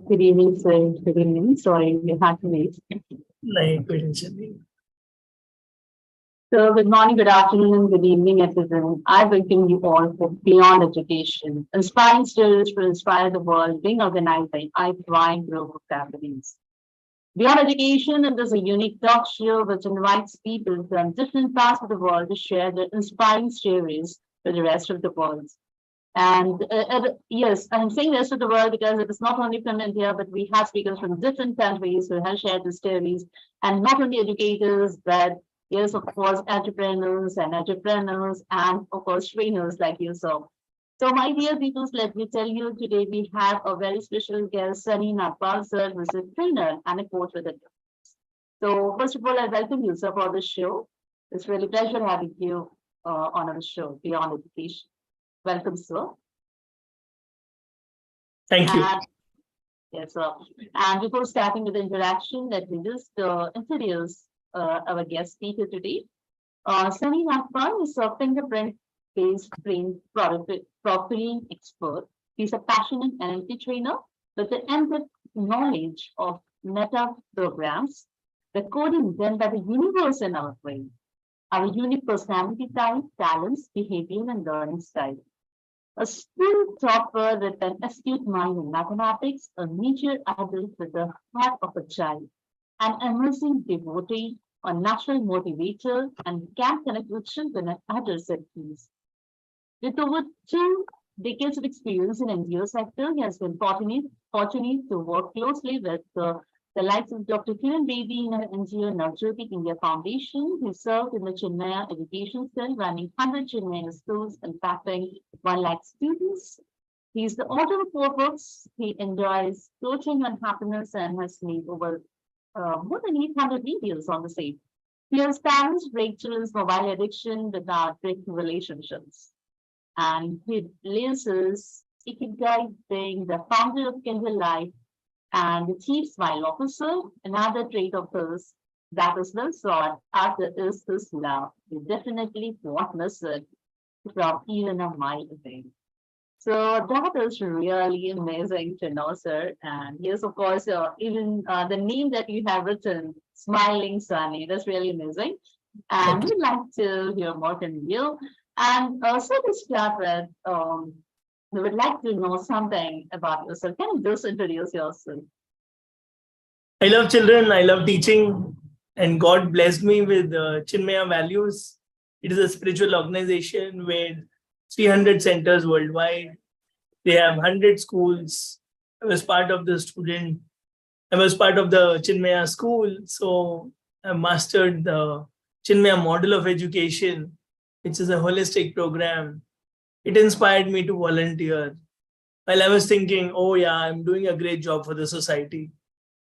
Good evening, sir. Good evening. Sorry, we had to wait. नहीं कोई tension नहीं. So, good morning, good afternoon, and good evening, everyone. I welcome you all for Beyond Education, inspiring stories to inspire the world, being organized by iPrime Group of Companies. Beyond Education is a unique talk show which invites people from different parts of the world to share their inspiring stories with the rest of the world. And yes, I'm saying rest of the world because it is not only from India, but we have speakers from different countries who have shared the stories, and not only educators, but yes, of course, entrepreneurs, and of course, trainers like yourself. So, my dear people, let me tell you today we have a very special guest, Sunny Nagpal sir, who is a trainer and a coach with it. So, first of all, I welcome you, sir, for the show. It's really a pleasure having you on our show, Beyond Education. Welcome, sir. Thank you. Yes, sir. And before starting with the interaction, let me just introduce our guest speaker today. Sunny Nagpal is a fingerprint-based brain profiling expert. He's a passionate NLP trainer with the in-depth knowledge of meta programs, the coding done by the universe in our brain, our unique personality type, talents, behavior, and learning style. A school topper with an astute mind in mathematics, a mature adult with the heart of a child, an amazing devotee, a natural motivator, and can connect with children and adults at peace. With over 2 decades of experience in NGO sector, he has been fortunate to work closely with the likes of Dr. Kiran Bedi in her NGO Navjyoti India Foundation, who served in the Chinmaya Education Cell, running 100 Chinmaya schools, impacting 1 lakh students. He's the author of 4 books. He enjoys coaching on happiness and has made over more than 800 videos on the same. He has parents break children's mobile addiction without breaking relationships. And he lives his Ikigai being the founder of Kindle Life and the chief smile officer. Another trait of his that is well sought after is his love. We definitely won't miss it from even a mile away. So that is really amazing to know, sir. And yes, of course, even the name that you have written, Smiling Sunny, that's really amazing. And Thank you. we'd like to hear more from you. And so to start with, we would like to know something about yourself. Can you just introduce yourself? I love children. I love teaching, and God blessed me with Chinmaya Values. It is a spiritual organization with 300 centers worldwide. They have 100 schools. I was part of the student. I was part of the Chinmaya school, so I mastered the Chinmaya model of education, which is a holistic program. It inspired me to volunteer. While I was thinking, oh yeah, I'm doing a great job for the society.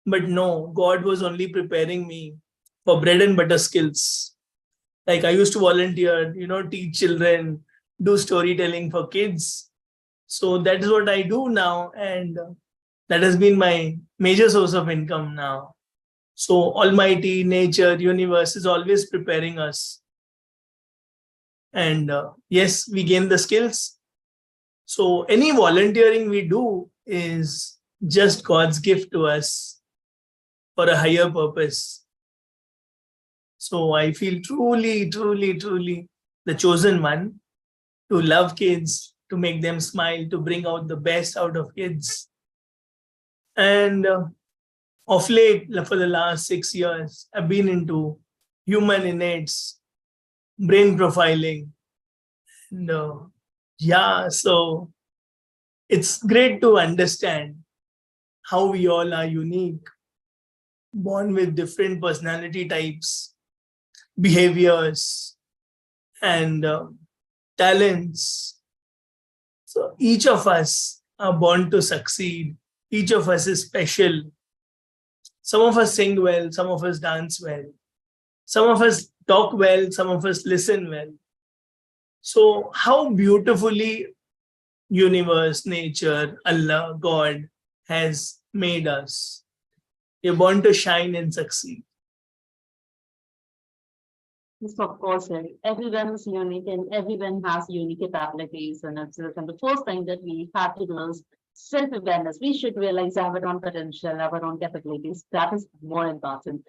But no, God was only preparing me for bread and butter skills. Like I used to volunteer, teach children, do storytelling for kids. So that is what I do now. And that has been my major source of income now. So Almighty, nature, universe is always preparing us. And yes, we gain the skills. So any volunteering we do is just God's gift to us for a higher purpose. So I feel truly, truly, truly the chosen one to love kids, to make them smile, to bring out the best out of kids. And of late, for the last 6 years, I've been into human innates, brain profiling. And yeah, so it's great to understand how we all are unique, born with different personality types, behaviors, and talents. So each of us are born to succeed. Each of us is special. Some of us sing well, some of us dance well, some of us talk well, some of us listen well. So how beautifully universe, nature, Allah, God has made us. We're born to shine and succeed. Yes, of course, sir. Everyone is unique and everyone has unique capabilities. And the first thing that we have to do is self-awareness. We should realize our own potential, our own capabilities. That is more important.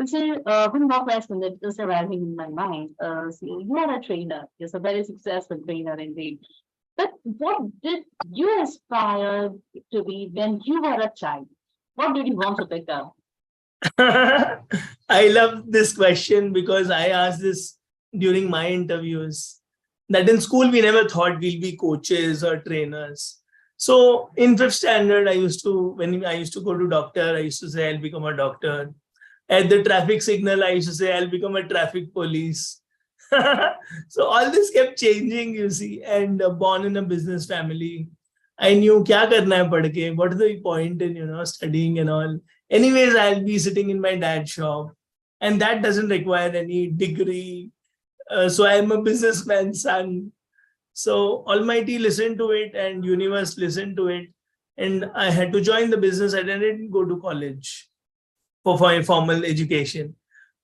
So, one more question that is arriving in my mind. So you are a trainer. You're a very successful trainer indeed. But what did you aspire to be when you were a child? What did you want to become? I love this question because I asked this during my interviews that in school we never thought we'll be coaches or trainers. So in fifth standard, when I used to go to doctor, I used to say I'll become a doctor. At the traffic signal, I used to say I'll become a traffic police. So all this kept changing, you see, and born in a business family. I knew kya karna hai padh ke, what is the point in studying and all. Anyways, I'll be sitting in my dad's shop, and that doesn't require any degree. So I'm a businessman's son. So Almighty listened to it, and universe listened to it, and I had to join the business. I didn't go to college for formal education,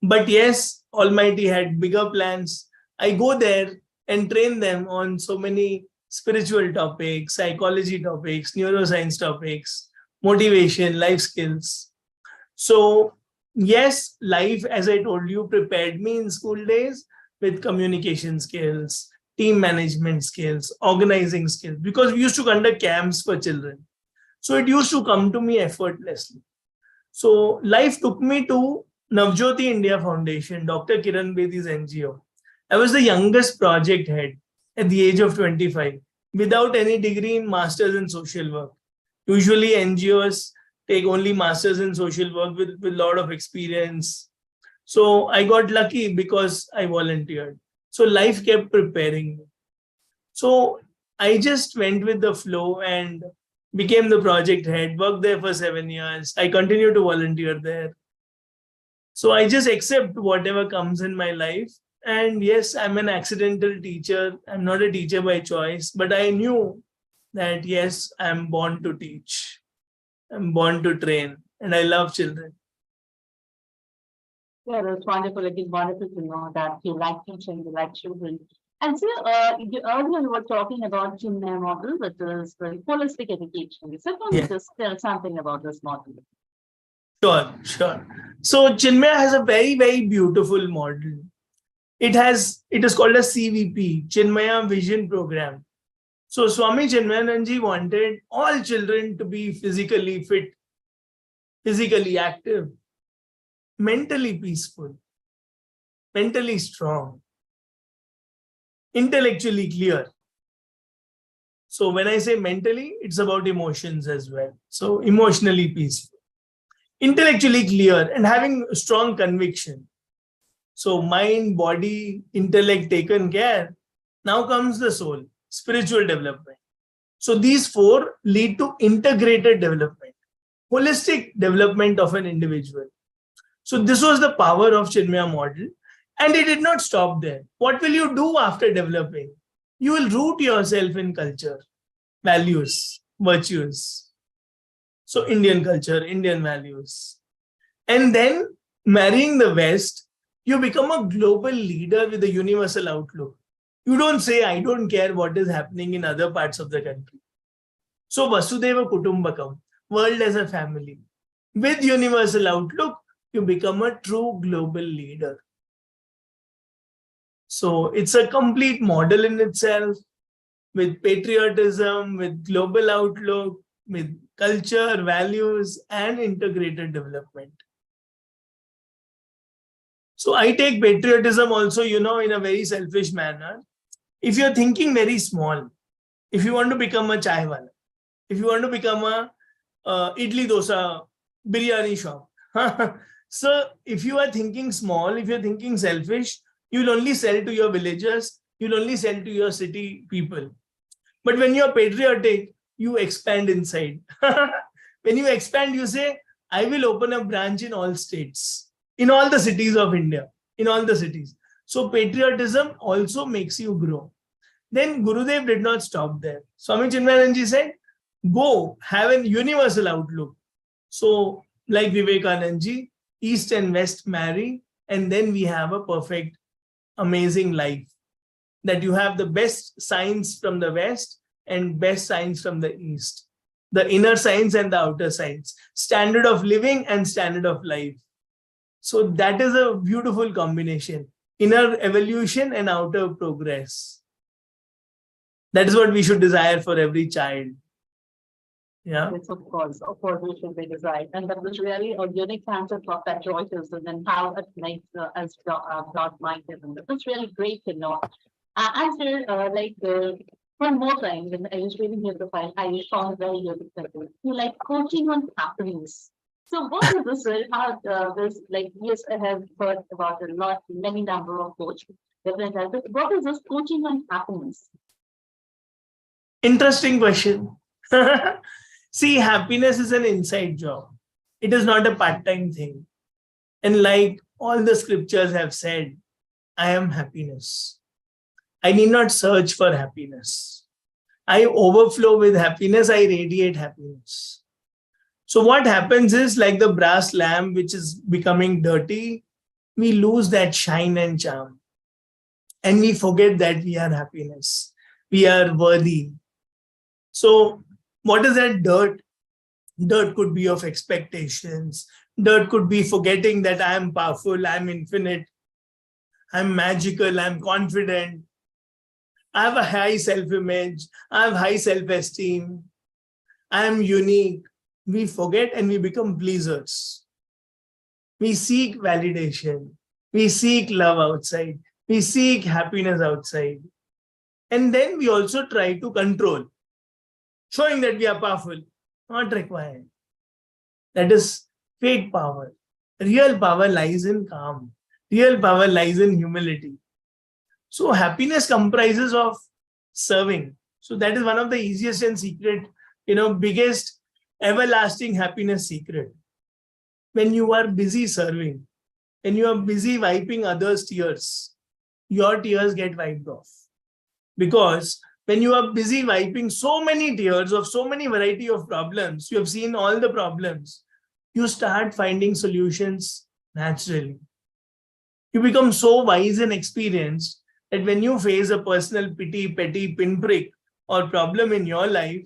but yes, Almighty had bigger plans. I go there and train them on so many spiritual topics, psychology topics, neuroscience topics, motivation, life skills. So, yes, life, as I told you, prepared me in school days with communication skills, team management skills, organizing skills, because we used to conduct camps for children. So, it used to come to me effortlessly. So, life took me to Navjyoti India Foundation, Dr. Kiran Bedi's NGO. I was the youngest project head at the age of 25 without any degree in masters in social work. Usually NGOs take only masters in social work with a lot of experience. So I got lucky because I volunteered. So life kept preparing me. So I just went with the flow and became the project head, worked there for 7 years. I continue to volunteer there. So I just accept whatever comes in my life. And yes, I'm an accidental teacher. I'm not a teacher by choice, but I knew that yes, I'm born to teach. I'm born to train, and I love children. Yeah, that's wonderful. It is wonderful to know that you like teaching, you like children. And so, earlier you were talking about Chinmaya model, which is the holistic education. So, can you Yeah. just tell something about this model? Sure, sure. So Chinmaya has a very, very beautiful model. It is called a CVP, Chinmaya Vision Program. So Swami Chinmayanand wanted all children to be physically fit, physically active, mentally peaceful, mentally strong, intellectually clear. So when I say mentally, it's about emotions as well. So emotionally peaceful, intellectually clear, and having strong conviction. So mind, body, intellect taken care. Now comes the soul, spiritual development. So these four lead to integrated development, holistic development of an individual. So this was the power of Chinmaya model. And it did not stop there. What will you do after developing? You will root yourself in culture, values, virtues. So Indian culture, Indian values. And then marrying the West, you become a global leader with a universal outlook. You don't say, I don't care what is happening in other parts of the country. So Vasudhaiva Kutumbakam, world as a family. With universal outlook, you become a true global leader. So it's a complete model in itself, with patriotism, with global outlook, with culture, values, and integrated development. So I take patriotism also, in a very selfish manner. If you're thinking very small, if you want to become a chai wala, if you want to become a idli dosa biryani shop. So if you are thinking small, if you're thinking selfish, you'll only sell to your villagers, you'll only sell to your city people. But when you're patriotic, you expand inside. When you expand, you say, I will open a branch in all states, in all the cities of India, in all the cities. So patriotism also makes you grow. Then Gurudev did not stop there. Swami Chinmayanand said, go have a universal outlook. So like Vivekanand, East and West marry, and then we have a perfect, amazing life. That you have the best science from the West and best science from the East. the inner science and the outer science, standard of living and standard of life. So that is a beautiful combination, inner evolution and outer progress. That is what we should desire for every child. Yeah. Yes, of course, we should be desired. And that was really a unique answer for that choices and then how it makes us broad-minded. And that was really great to know. Answer, one more time, when I was reading your profile, I found very unique. You like coaching on happiness. So what is this? How this like? Yes, I have heard about a lot, many number of coaches. Different types. What is this coaching on happiness? Interesting question. See, happiness is an inside job. It is not a part-time thing. And like all the scriptures have said, I am happiness. I need not search for happiness. I overflow with happiness. I radiate happiness. So what happens is, like the brass lamp, which is becoming dirty, we lose that shine and charm. And we forget that we are happiness. We are worthy. So what is that dirt? Dirt could be of expectations. Dirt could be forgetting that I am powerful, I am infinite, I'm magical, I'm confident. I have a high self-image, I have high self-esteem, I am unique. We forget and we become pleasers. We seek validation. We seek love outside. We seek happiness outside. And then we also try to control, showing that we are powerful. Not required. That is fake power. Real power lies in calm. Real power lies in humility. So happiness comprises of serving. So that is one of the easiest and secret, biggest everlasting happiness secret. When you are busy serving, when you are busy wiping others' tears, your tears get wiped off. Because when you are busy wiping so many tears of so many variety of problems, you have seen all the problems, you start finding solutions naturally. You become so wise and experienced that when you face a personal petty pinprick or problem in your life,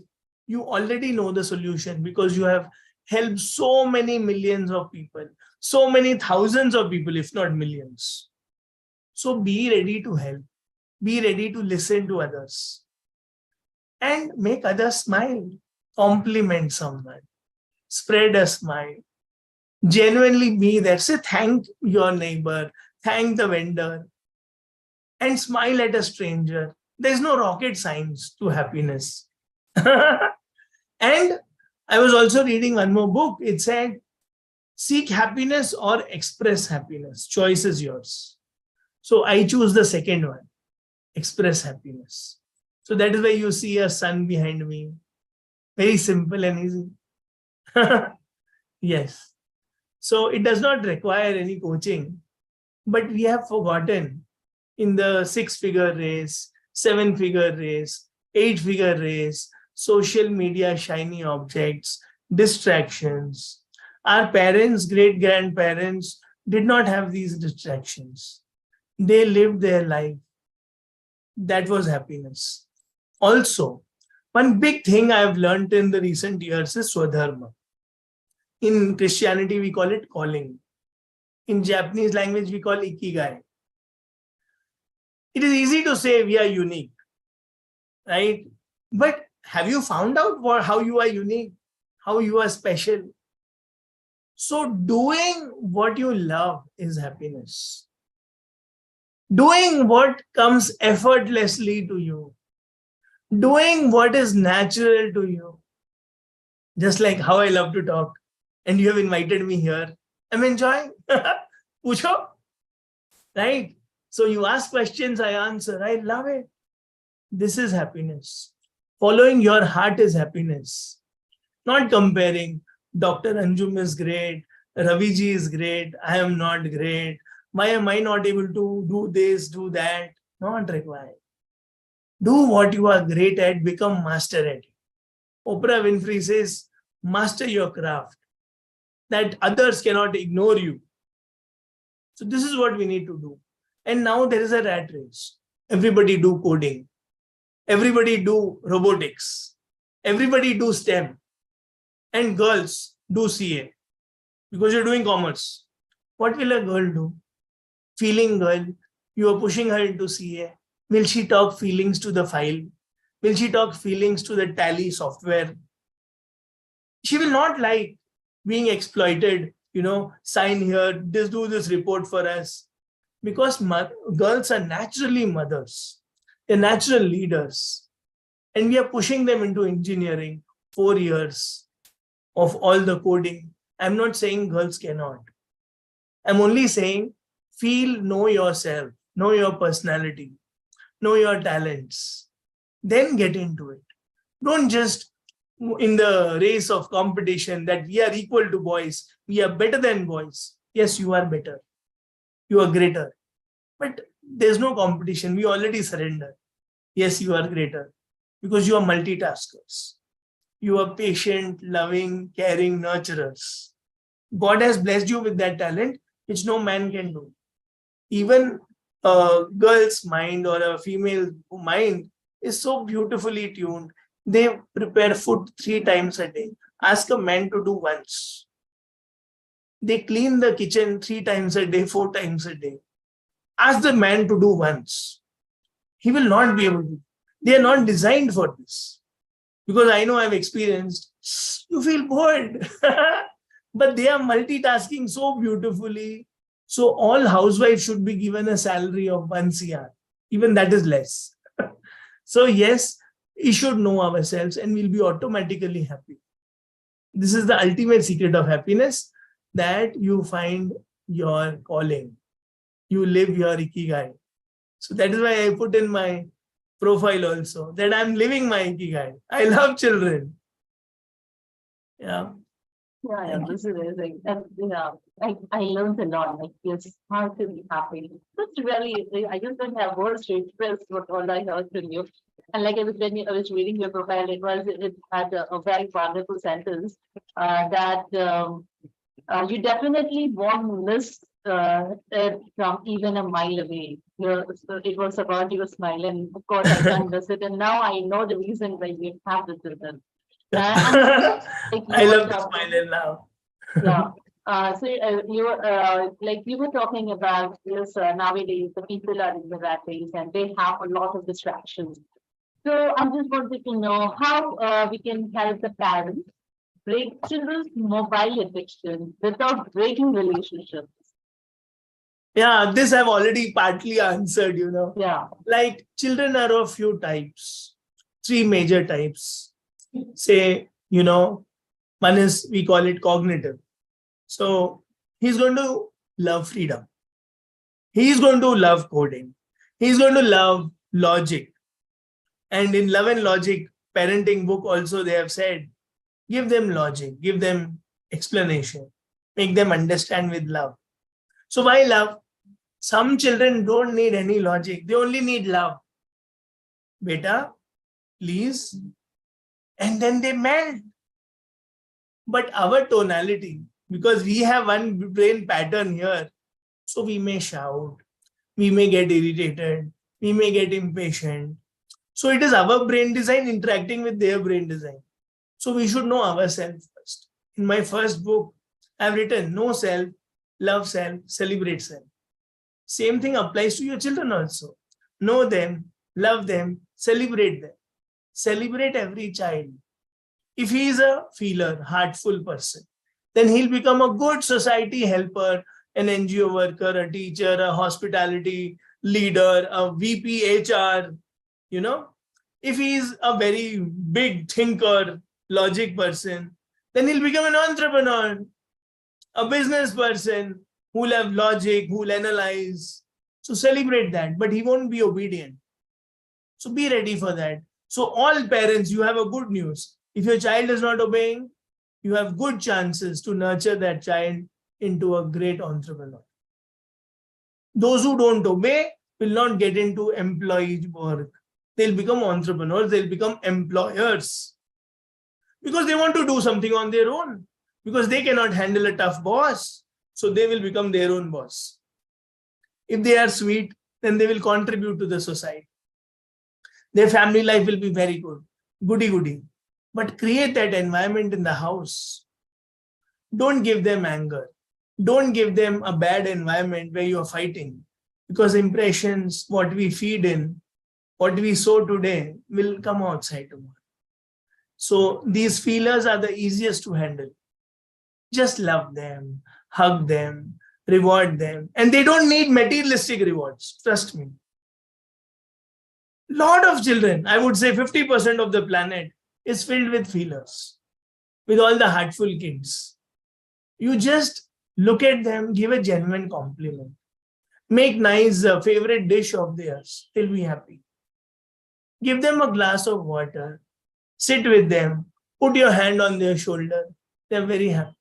you already know the solution because you have helped so many millions of people, so many thousands of people, if not millions. So be ready to help. Be ready to listen to others and make others smile. Compliment someone. Spread a smile. Genuinely be there. Say thank your neighbor, thank the vendor, and smile at a stranger. There's no rocket science to happiness. And I was also reading one more book. It said, seek happiness or express happiness. Choice is yours. So I choose the second one, express happiness. So that is why you see a sun behind me. Very simple and easy. Yes. So it does not require any coaching, but we have forgotten in the 6-figure race, 7-figure race, 8-figure race, social media, shiny objects, distractions. Our parents, great-grandparents did not have these distractions. They lived their life. That was happiness. Also, one big thing I have learned in the recent years is Swadharma. In Christianity, we call it calling. In Japanese language, we call Ikigai. It is easy to say we are unique, right? But have you found out how you are unique, how you are special? So doing what you love is happiness. Doing what comes effortlessly to you. Doing what is natural to you. Just like how I love to talk. And you have invited me here. I'm enjoying. Pucho. Right? So you ask questions, I answer. I love it. This is happiness. Following your heart is happiness. Not comparing. Dr. Anjum is great. Raviji is great. I am not great. Why am I not able to do this, do that? Not required. Do what you are great at, become master at it. Oprah Winfrey says, master your craft, that others cannot ignore you. So this is what we need to do. And now there is a rat race. Everybody do coding. Everybody do robotics. Everybody do STEM. and girls do CA because you're doing commerce. What will a girl do? Feeling girl, you are pushing her into CA. Will she talk feelings to the file? Will she talk feelings to the tally software? She will not like being exploited, sign here, do this report for us. Because girls are naturally mothers, they're natural leaders. And we are pushing them into engineering, 4 years of all the coding. I'm not saying girls cannot. I'm only saying know yourself, know your personality, know your talents, then get into it. Don't just in the race of competition that we are equal to boys, we are better than boys. Yes, you are better. You are greater. But there's no competition. We already surrender. Yes, you are greater because you are multitaskers. You are patient, loving, caring nurturers. God has blessed you with that talent, which no man can do. Even a girl's mind or a female mind is so beautifully tuned. They prepare food 3 times a day. Ask a man to do once. They clean the kitchen 3 times a day, 4 times a day. Ask the man to do once. He will not be able to. They are not designed for this. Because I know I've experienced, you feel bored. But they are multitasking so beautifully. So all housewives should be given a salary of 1 CR. Even that is less. So yes, we should know ourselves and we'll be automatically happy. This is the ultimate secret of happiness, that you find your calling. You live your ikigai. So that is why I put in my profile also that I'm living my ikigai. I love children. Yeah. Yeah, this is amazing. And I learned a lot. Like, yes, how to be happy. That's really, I just don't have words to express what all I heard from you. And like I was reading your profile, it had a very wonderful sentence that you definitely won't miss it from even a mile away. So it was about your smile, and of course I can't miss it. And now I know the reason why you have the children. Like I love to smile now. yeah. So you were talking about this nowadays the people are in the rat race and they have a lot of distractions. So I just wanted to know how we can help the parents break children's mobile addiction without breaking relationships. Yeah, this I've already partly answered, Yeah. Like children are of few types, 3 major types. Say, one is, we call it cognitive. So he's going to love freedom. He's going to love coding. He's going to love logic. And in Love and Logic parenting book also they have said, give them logic, give them explanation, make them understand with love. So why love? Some children don't need any logic. They only need love. Beta, please. And then they melt. But our tonality, because we have one brain pattern here, so we may shout, we may get irritated, we may get impatient. So it is our brain design interacting with their brain design. So we should know ourselves first. In my first book, I've written know self, love self, celebrate self. Same thing applies to your children also. Know them, love them, celebrate them. Celebrate every child. If he is a feeler, heartful person, then he'll become a good society helper, an NGO worker, a teacher, a hospitality leader, a VP HR, If he is a very big thinker, logic person, then he'll become an entrepreneur, a business person who will have logic, who will analyze. So celebrate that, but he won't be obedient. So be ready for that. So all parents, you have a good news. If your child is not obeying, you have good chances to nurture that child into a great entrepreneur. Those who don't obey will not get into employee work. They'll become entrepreneurs, they'll become employers. Because they want to do something on their own. Because they cannot handle a tough boss. So they will become their own boss. If they are sweet, then they will contribute to the society. Their family life will be very good. Goody goody. but create that environment in the house. Don't give them anger. Don't give them a bad environment where you are fighting, because impressions, what we feed in, what we sow today will come outside tomorrow. So these feelers are the easiest to handle. Just love them, hug them, reward them. And they don't need materialistic rewards. Trust me. Lot of children, I would say 50% of the planet is filled with feelers, with all the heartful kids. You just look at them, give a genuine compliment. Make nice favorite dish of theirs. They'll be happy. Give them a glass of water. Sit with them. Put your hand on their shoulder. They're very happy.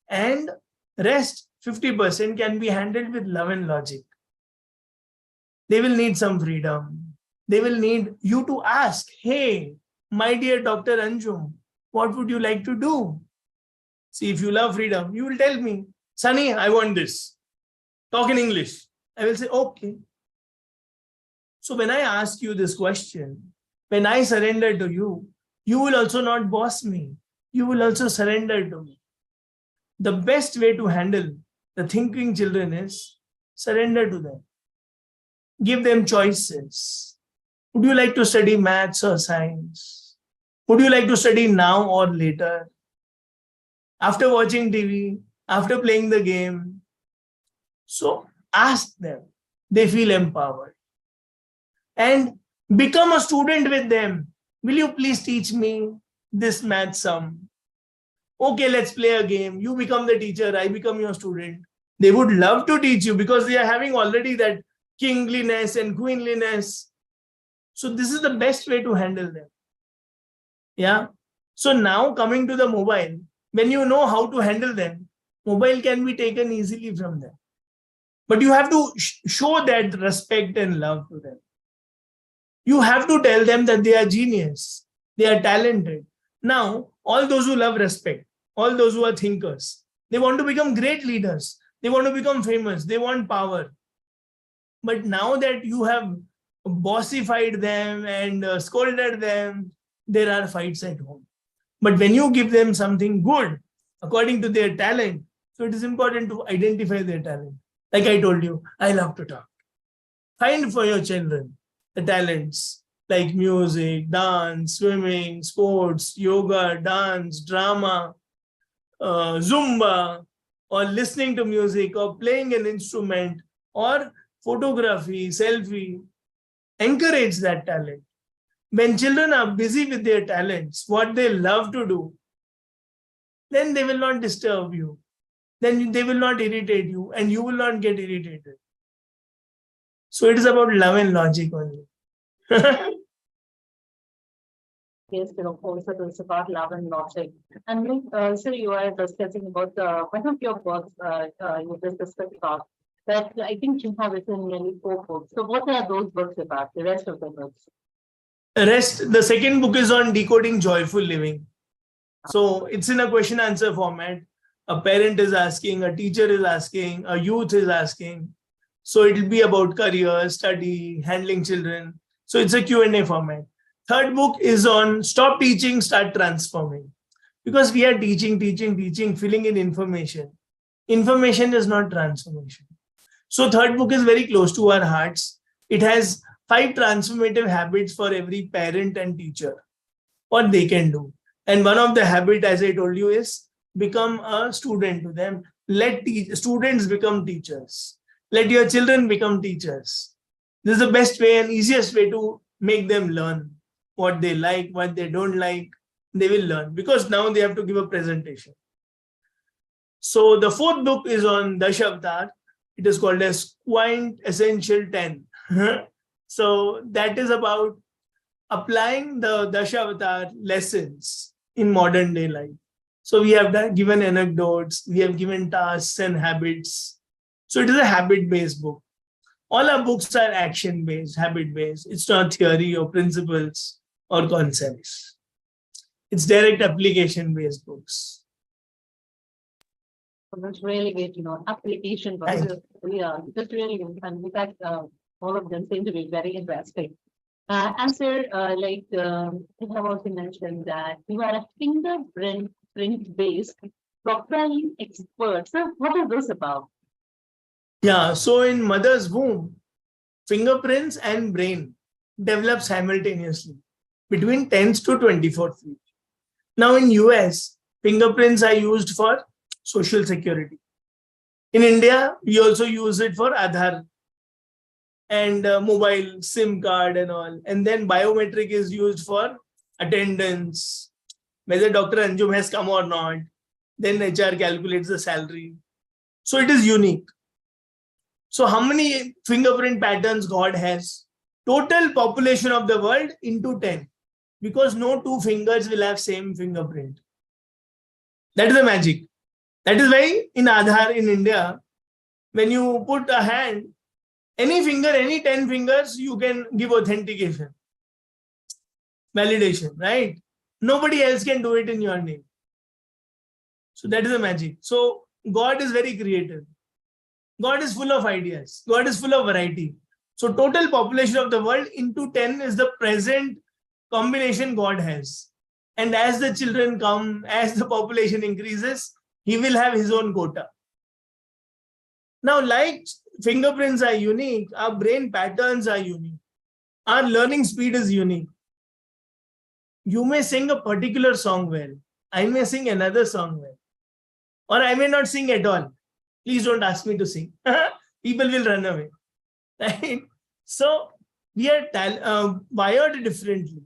And rest, 50%, can be handled with love and logic. They will need some freedom. They will need you to ask, hey, my dear Dr. Anjum, what would you like to do? See, if you love freedom, you will tell me, Sunny, I want this. Talk in English. I will say, okay. So when I ask you this question, when I surrender to you, you will also not boss me. You will also surrender to me. The best way to handle the thinking children is surrender to them. Give them choices. Would you like to study maths or science? Would you like to study now or later? After watching TV, after playing the game? So ask them. They feel empowered. And become a student with them. Will you please teach me this math sum? Okay, let's play a game. You become the teacher, I become your student. They would love to teach you because they are having already that kingliness and queenliness. So this is the best way to handle them. Yeah. So now coming to the mobile, when you know how to handle them, mobile can be taken easily from them. But you have to show that respect and love to them. You have to tell them that they are genius, they are talented. Now, all those who love respect, all those who are thinkers, they want to become great leaders. They want to become famous. They want power. But now that you have bossified them and scolded them, there are fights at home. But when you give them something good, according to their talent, so it is important to identify their talent. Like I told you, I love to talk. Find for your children the talents like music, dance, swimming, sports, yoga, dance, drama, Zumba, or listening to music, or playing an instrument, or photography, selfie. Encourage that talent. When children are busy with their talents, what they love to do, then they will not disturb you. Then they will not irritate you, and you will not get irritated. So it is about love and logic only. Yes, also it's about love and logic. And sir, you are discussing about one of your books you just discussed about that I think you have written nearly 4 books. So what are those books about, the rest of the books? The second book is on decoding joyful living. So it's in a question answer format. A parent is asking, a teacher is asking, a youth is asking. So it will be about career, study, handling children. So it's a Q&A format. Third book is on stop teaching, start transforming. Because we are teaching, filling in information. Information is not transformation. So third book is very close to our hearts. It has 5 transformative habits for every parent and teacher, what they can do. And one of the habit, as I told you, is become a student to them. Let students become teachers. Let your children become teachers. This is the best way and easiest way to make them learn what they like, what they don't like. They will learn because now they have to give a presentation. So the fourth book is on Dashavatar. It is called as Quint Essential 10. So that is about applying the Dashavatar lessons in modern day life. So we have given anecdotes, we have given tasks and habits. So it is a habit-based book. All our books are action-based, habit-based. It's not theory or principles or concepts. It's direct application-based books. So that's really great, application. Yeah, that's really good. And in fact, all of them seem to be very interesting. And sir, you have also mentioned that you are a fingerprint based profiling expert. So what is this about? Yeah, so in mother's womb, fingerprints and brain develop simultaneously between 10th to 24th week. Now in US, fingerprints are used for social security. In India, we also use it for Aadhaar and mobile SIM card and all. And then biometric is used for attendance, whether Dr. Anjum has come or not. Then HR calculates the salary. So it is unique. So how many fingerprint patterns God has? Total population of the world into 10. Because no two fingers will have same fingerprint. That is the magic. That is why in Aadhaar in India, when you put a hand, any finger, any 10 fingers, you can give authentication, validation, right? Nobody else can do it in your name. So that is the magic. So God is very creative. God is full of ideas. God is full of variety. So total population of the world into 10 is the present combination God has. And as the children come, as the population increases, he will have his own quota. Now, like fingerprints are unique, our brain patterns are unique. Our learning speed is unique. You may sing a particular song well. I may sing another song well. Or I may not sing at all. Please don't ask me to sing. People will run away. Right? So we are wired differently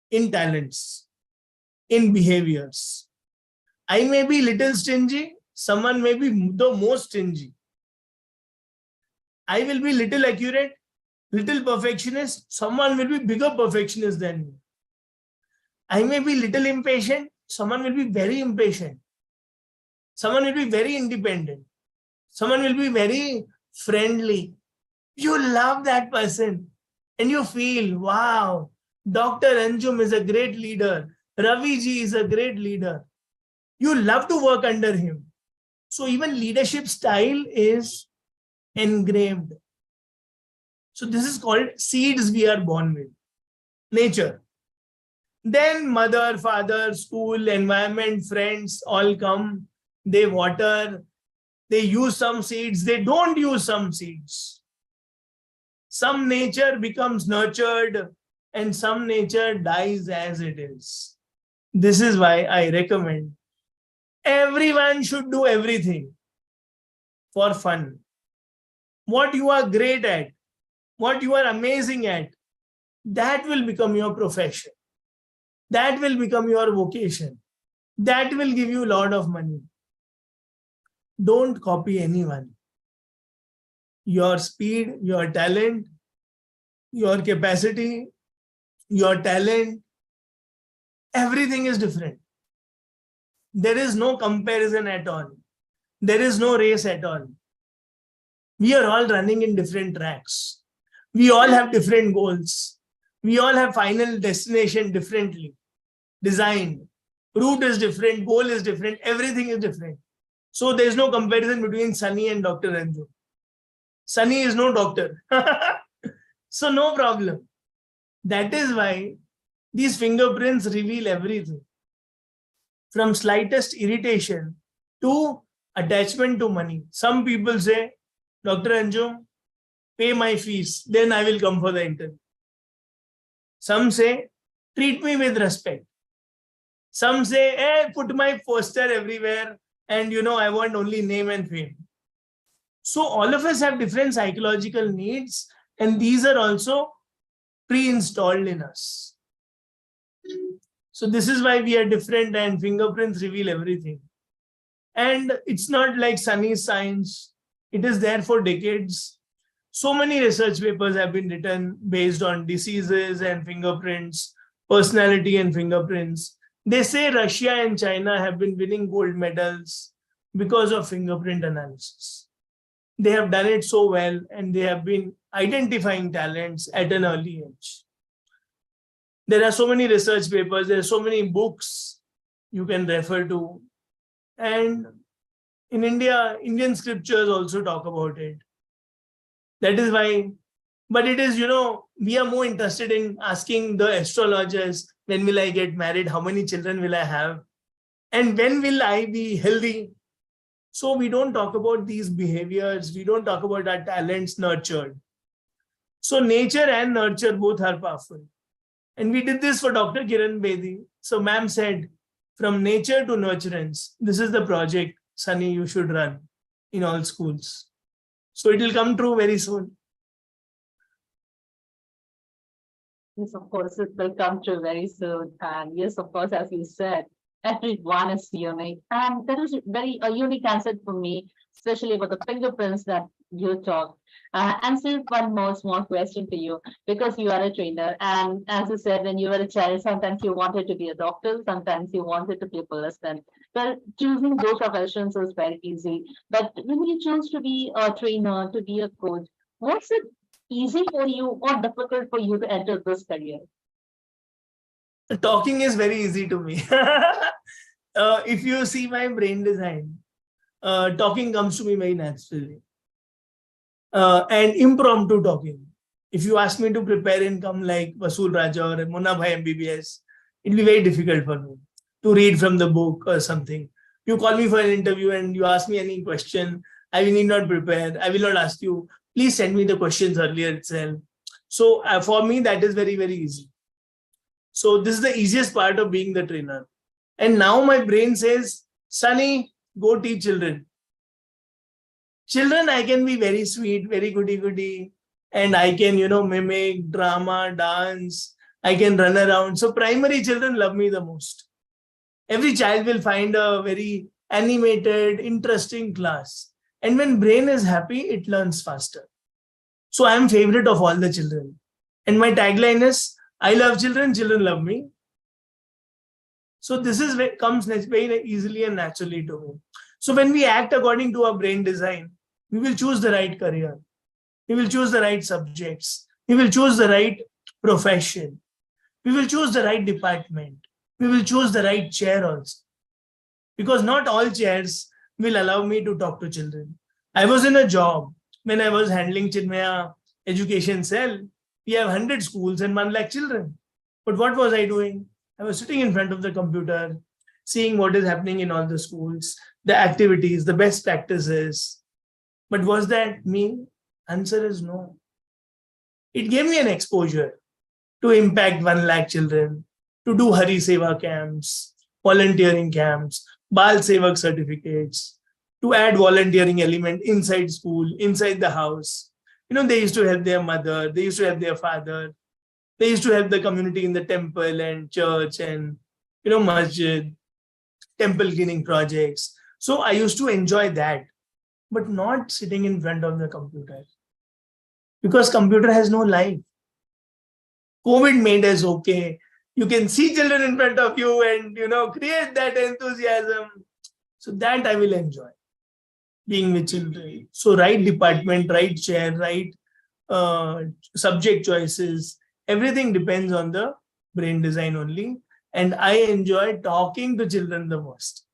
in talents, in behaviors. I may be little stingy. Someone may be the most stingy. I will be little accurate, little perfectionist. Someone will be bigger perfectionist than me. I may be little impatient. Someone will be very impatient. Someone will be very independent. Someone will be very friendly. You love that person and you feel, wow, Dr. Anjum is a great leader. Ravi ji is a great leader. You love to work under him. So even leadership style is engraved. So this is called seeds we are born with. Nature. Then mother, father, school, environment, friends all come. They water. They use some seeds. They don't use some seeds. Some nature becomes nurtured and some nature dies as it is. This is why I recommend everyone should do everything for fun. What you are great at, what you are amazing at, that will become your profession. That will become your vocation. That will give you a lot of money. Don't copy anyone. Your speed, your talent, your capacity, your talent, everything is different. There is no comparison at all. There is no race at all. We are all running in different tracks. We all have different goals. We all have final destination differently designed. Route is different, goal is different, everything is different. So there is no comparison between Sunny and Dr. Anju. Sunny is no doctor. So no problem. That is why these fingerprints reveal everything. From slightest irritation to attachment to money. Some people say, Dr. Anju, pay my fees, then I will come for the interview. Some say, treat me with respect. Some say, hey, put my poster everywhere and I want only name and fame. So all of us have different psychological needs and these are also pre-installed in us. So this is why we are different and fingerprints reveal everything. And it's not like Sunny's science. It is there for decades. So many research papers have been written based on diseases and fingerprints, personality and fingerprints. They say Russia and China have been winning gold medals because of fingerprint analysis. They have done it so well and they have been identifying talents at an early age. There are so many research papers, there are so many books you can refer to. And in India, Indian scriptures also talk about it. That is why But it is, we are more interested in asking the astrologers, when will I get married? How many children will I have? And when will I be healthy? So we don't talk about these behaviors. We don't talk about our talents nurtured. So nature and nurture both are powerful. And we did this for Dr. Kiran Bedi. So ma'am said, from nature to nurturance, this is the project, Sunny, you should run in all schools. So it will come true very soon. Yes, of course, it will come true very soon. And yes, of course, as you said, everyone is unique. And that is very a unique answer for me, especially about the fingerprints that you talk. And still one more small question to you, because you are a trainer. And as you said, when you were a child, sometimes you wanted to be a doctor, sometimes you wanted to be a policeman. Well, choosing those professions is very easy. But when you choose to be a trainer, to be a coach, what's it easy for you or difficult for you to enter this career? Talking is very easy to me. If you see my brain design, talking comes to me very naturally. And impromptu talking. If you ask me to prepare income like Vasool Raja or Munna Bhai MBBS, it'll be very difficult for me to read from the book or something. You call me for an interview and you ask me any question, I will need not prepare. I will not ask you, please send me the questions earlier itself. So for me, that is very, very easy. So this is the easiest part of being the trainer. And now my brain says, Sunny, go teach children. Children, I can be very sweet, very goody-goody, and I can, mimic, drama, dance. I can run around. So primary children love me the most. Every child will find a very animated, interesting class. And when brain is happy, it learns faster. So I am favorite of all the children. And my tagline is, I love children, children love me. So this is where comes very easily and naturally to me. So when we act according to our brain design, we will choose the right career. We will choose the right subjects. We will choose the right profession. We will choose the right department. We will choose the right chair also. Because not all chairs will allow me to talk to children. I was in a job when I was handling Chinmaya Education Cell. We have 100 schools and 1 lakh children. But what was I doing? I was sitting in front of the computer, seeing what is happening in all the schools, the activities, the best practices. But was that me? Answer is no. It gave me an exposure to impact 1 lakh children, to do Hari Seva camps, volunteering camps, Bal Sevak certificates, to add volunteering element inside school, inside the house. They used to help their mother, they used to help their father, they used to help the community in the temple and church and, masjid, temple cleaning projects. So I used to enjoy that, but not sitting in front of the computer. Because computer has no life. COVID made us okay. You can see children in front of you and, create that enthusiasm. So that I will enjoy, being with children. So right department, right chair, right subject choices, everything depends on the brain design only. And I enjoy talking to children the most,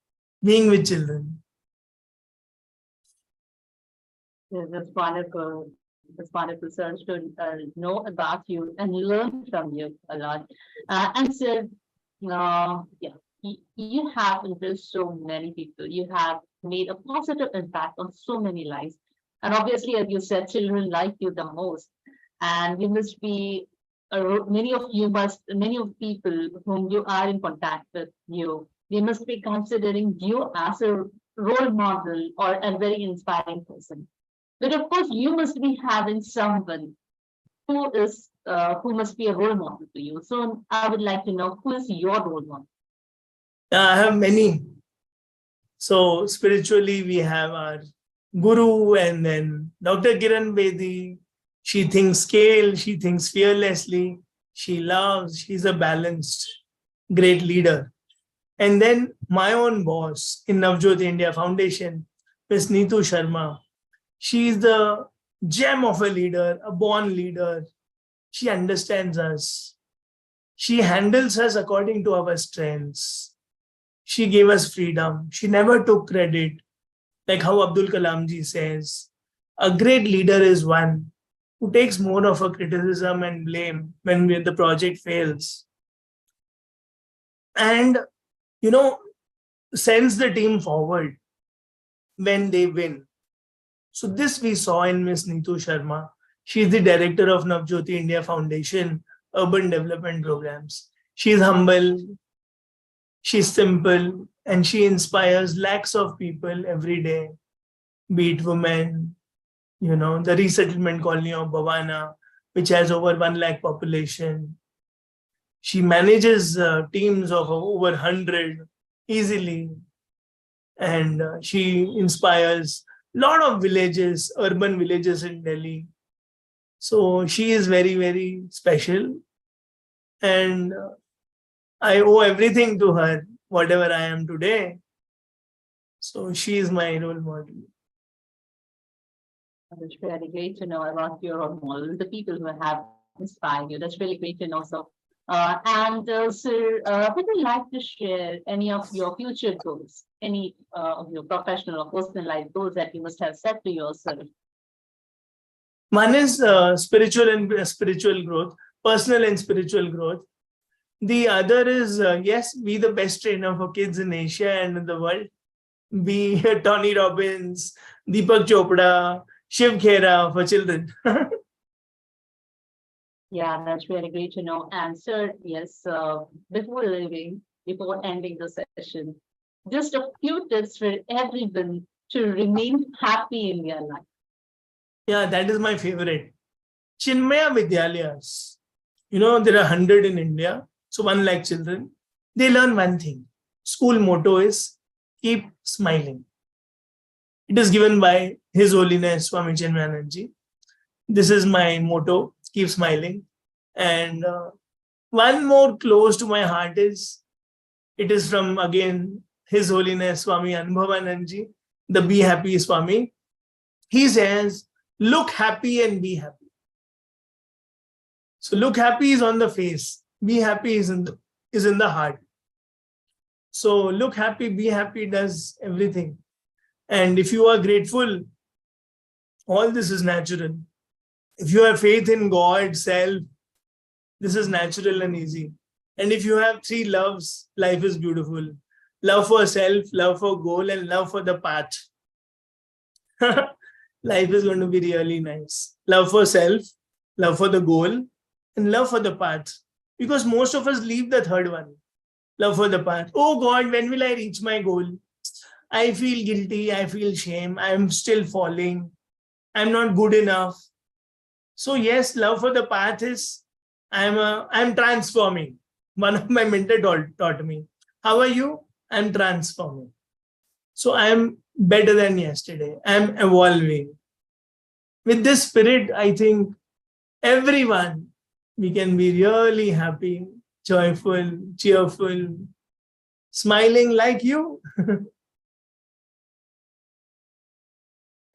being with children. That's wonderful. It's wonderful, sir, to know about you and learn from you a lot. And so, you have influenced so many people. You have made a positive impact on so many lives. And obviously, as you said, children like you the most. And you must be, many of people whom you are in contact with you, they must be considering you as a role model or a very inspiring person. But of course, you must be having someone who must be a role model to you. So I would like to know, who is your role model? I have many. So spiritually, we have our Guru and then Dr. Kiran Bedi. She thinks scale, she thinks fearlessly, she loves, she's a balanced, great leader. And then my own boss in Navjot India Foundation, Ms. Neetu Sharma. She is the gem of a leader, a born leader. She understands us. She handles us according to our strengths. She gave us freedom. She never took credit. Like how Abdul Kalam ji says, a great leader is one who takes more of a criticism and blame when the project fails, and sends the team forward when they win. So this we saw in Miss Neetu Sharma. She is the director of Navjyoti India Foundation Urban Development Programs. She is humble, she's simple, and she inspires lakhs of people every day, be it women, the resettlement colony of Bhavana, which has over 1 lakh population. She manages teams of over 100 easily, and she inspires a lot of villages, urban villages in Delhi. So she is very, very special, and I owe everything to her, whatever I am today. So she is my role model. That's really great to know about your role model, the people who have inspired you. That's really great to know. So, sir, would you like to share any of your future goals, any of your professional or personal life goals that you must have set to yourself? One is spiritual growth, personal and spiritual growth. The other is, yes, be the best trainer for kids in Asia and in the world. Be Tony Robbins, Deepak Chopra, Shiv Khera for children. Yeah, that's really great to know. And sir, yes, before ending the session, just a few tips for everyone to remain happy in their life. Yeah, that is my favorite. Chinmaya Vidyalayas. There are 100 in India, so 1 lakh children. They learn one thing. School motto is keep smiling. It is given by His Holiness Swami Chinmayanandaji. This is my motto, keep smiling. And one more close to my heart is, it is from, again, His Holiness Swami Anubhavanandaji, the Be Happy Swami. He says, look happy and be happy. So look happy is on the face, be happy is in the heart. So look happy, be happy does everything. And if you are grateful, all this is natural. If you have faith in God, self, this is natural and easy. And if you have 3 loves, life is beautiful. Love for self, love for goal, and love for the path. Life is going to be really nice. Love for self, love for the goal, and love for the path. Because most of us leave the third one. Love for the path. Oh God, when will I reach my goal? I feel guilty. I feel shame. I'm still falling. I'm not good enough. So yes, love for the path is, I'm transforming. One of my mentors taught me. How are you? I'm transforming. So I'm better than yesterday. I'm evolving. With this spirit, I think everyone, we can be really happy, joyful, cheerful, smiling like you.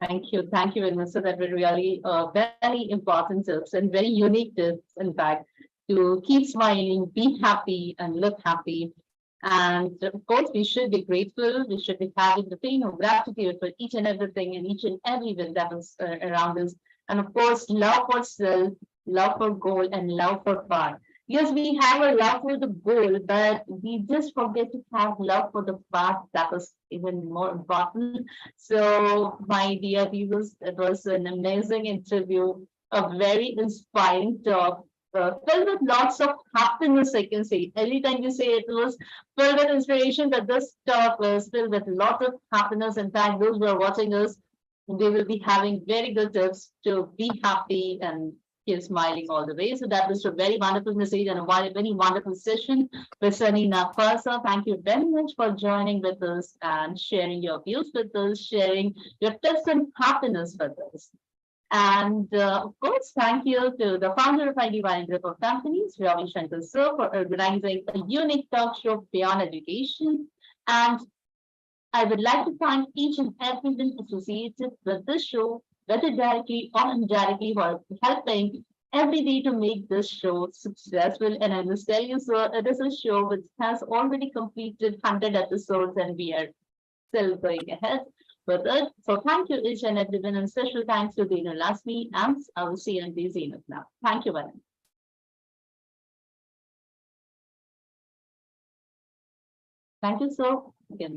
Thank you very much. So that were really very important tips and very unique tips, in fact, to keep smiling, be happy, and look happy. And of course, we should be grateful. We should be having the feeling of gratitude for each and everything and each and everyone that is around us. And of course, love for self, love for goal, and love for fun. Yes, we have a love for the goal, but we just forget to have love for the path. That is even more important. So, my dear viewers, it was an amazing interview, a very inspiring talk, filled with lots of happiness, I can say. Every time you say it was filled with inspiration, but this talk was filled with lots of happiness. In fact, those who are watching us, they will be having very good tips to be happy and keep smiling all the way. So that was a very wonderful message and a very wonderful session with Sunny Nagpal. Thank you very much for joining with us and sharing your views with us, sharing your tips and happiness with us. And of course, thank you to the founder of ID1 Group of Companies, Ravi Shankar Sir, for organizing a unique talk show beyond education. And I would like to thank each and everyone associated with this show, whether directly or indirectly, for helping every day to make this show successful. And I must tell you, sir, it is a show which has already completed 100 episodes and we are still going ahead. further. So thank you each and everyone, and special thanks to Dina Lasmi and our CMD Zenith now. Thank you, Varun. Thank you, sir. Again.